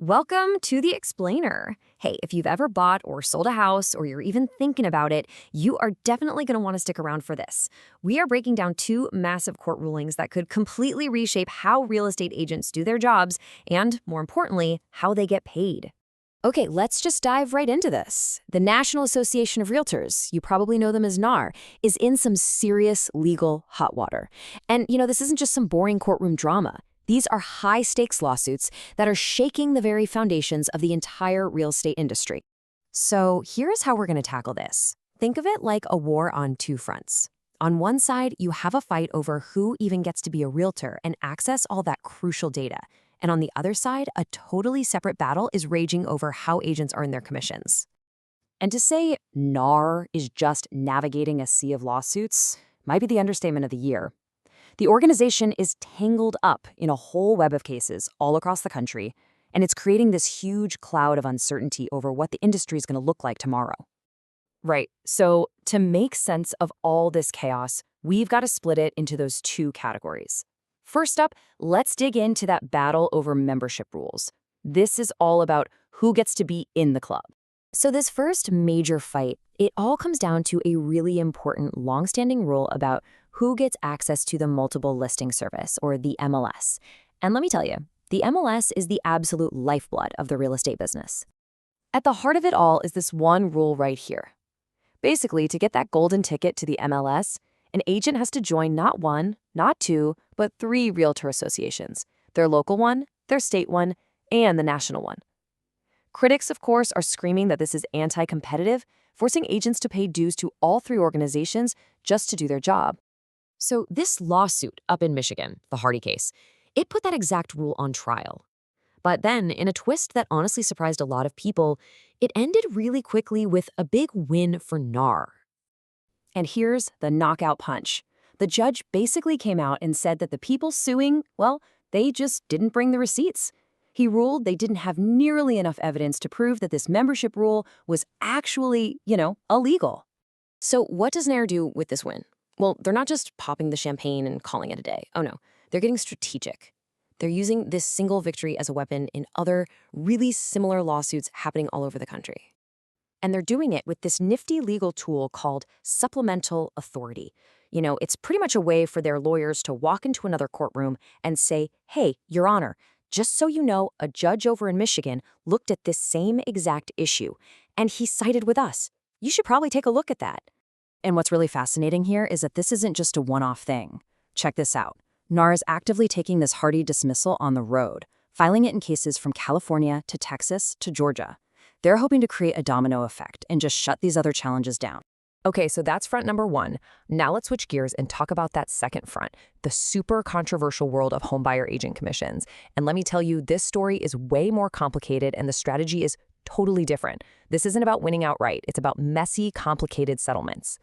Welcome to The Explainer. Hey, if you've ever bought or sold a house or you're even thinking about it, you are definitely going to want to stick around for this. We are breaking down two massive court rulings that could completely reshape how real estate agents do their jobs and, more importantly, how they get paid. Okay, let's just dive right into this. The National Association of Realtors, you probably know them as NAR, is in some serious legal hot water. And, this isn't just some boring courtroom drama. These are high-stakes lawsuits that are shaking the very foundations of the entire real estate industry. So here's how we're going to tackle this. Think of it like a war on two fronts. On one side, you have a fight over who even gets to be a realtor and access all that crucial data. And on the other side, a totally separate battle is raging over how agents earn their commissions. And to say NAR is just navigating a sea of lawsuits might be the understatement of the year. The organization is tangled up in a whole web of cases all across the country, and it's creating this huge cloud of uncertainty over what the industry is going to look like tomorrow. Right, so to make sense of all this chaos, we've got to split it into those two categories. First up, let's dig into that battle over membership rules. This is all about who gets to be in the club. So this first major fight, it all comes down to a really important long-standing rule about who gets access to the multiple listing service, or the MLS. And let me tell you, the MLS is the absolute lifeblood of the real estate business. At the heart of it all is this one rule right here. Basically, to get that golden ticket to the MLS, an agent has to join not one, not two, but three realtor associations: their local one, their state one, and the national one. Critics, of course, are screaming that this is anti-competitive, forcing agents to pay dues to all three organizations just to do their job. So this lawsuit up in Michigan, the Hardy case, it put that exact rule on trial. But then, in a twist that honestly surprised a lot of people, it ended really quickly with a big win for NAR. And here's the knockout punch. The judge basically came out and said that the people suing, well, they just didn't bring the receipts. He ruled they didn't have nearly enough evidence to prove that this membership rule was actually, illegal. So what does NAR do with this win? Well, they're not just popping the champagne and calling it a day. Oh no, they're getting strategic. They're using this single victory as a weapon in other really similar lawsuits happening all over the country. And they're doing it with this nifty legal tool called supplemental authority. It's pretty much a way for their lawyers to walk into another courtroom and say, hey, Your Honor, just so you know, a judge over in Michigan looked at this same exact issue, and he sided with us. You should probably take a look at that. And what's really fascinating here is that this isn't just a one-off thing. Check this out. NAR is actively taking this Hardy dismissal on the road, filing it in cases from California to Texas to Georgia. They're hoping to create a domino effect and just shut these other challenges down. Okay, so that's front number one. Now let's switch gears and talk about that second front, the super controversial world of homebuyer agent commissions. And let me tell you, this story is way more complicated and the strategy is totally different. This isn't about winning outright. It's about messy, complicated settlements.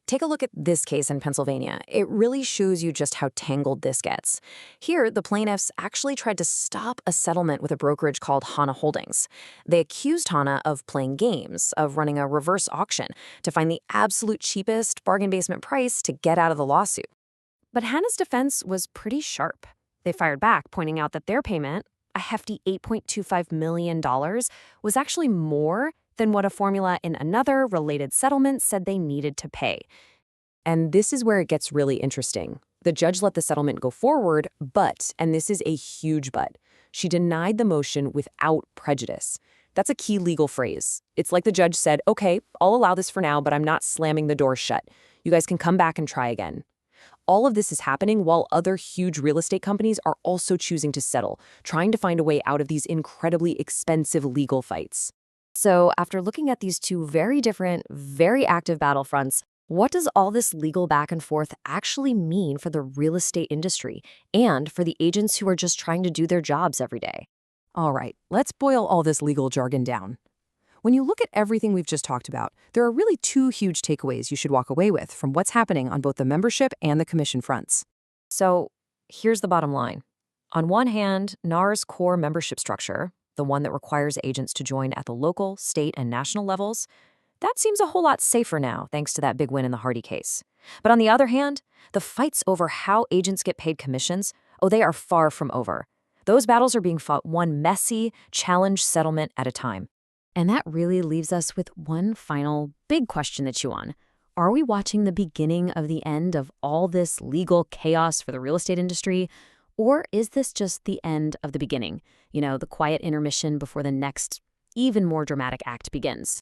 Take a look at this case in Pennsylvania. It really shows you just how tangled this gets. Here, the plaintiffs actually tried to stop a settlement with a brokerage called Hanna Holdings. They accused Hanna of playing games, of running a reverse auction to find the absolute cheapest bargain basement price to get out of the lawsuit. But Hanna's defense was pretty sharp. They fired back, pointing out that their payment, a hefty $8.25 million, was actually more than what a formula in another related settlement said they needed to pay. And this is where it gets really interesting. The judge let the settlement go forward, but, and this is a huge but, she denied the motion without prejudice. That's a key legal phrase. It's like the judge said, okay, I'll allow this for now, but I'm not slamming the door shut. You guys can come back and try again. All of this is happening while other huge real estate companies are also choosing to settle, trying to find a way out of these incredibly expensive legal fights. So after looking at these two very different, very active battlefronts, what does all this legal back and forth actually mean for the real estate industry and for the agents who are just trying to do their jobs every day? All right, let's boil all this legal jargon down. When you look at everything we've just talked about, there are really two huge takeaways you should walk away with from what's happening on both the membership and the commission fronts. So here's the bottom line. On one hand, NAR's core membership structure, the one that requires agents to join at the local, state, and national levels, that seems a whole lot safer now, thanks to that big win in the Hardy case. But on the other hand, the fights over how agents get paid commissions, they are far from over. Those battles are being fought one messy, challenge settlement at a time. And that really leaves us with one final big question to chew on. Are we watching the beginning of the end of all this legal chaos for the real estate industry? Or is this just the end of the beginning? The quiet intermission before the next, even more dramatic act begins?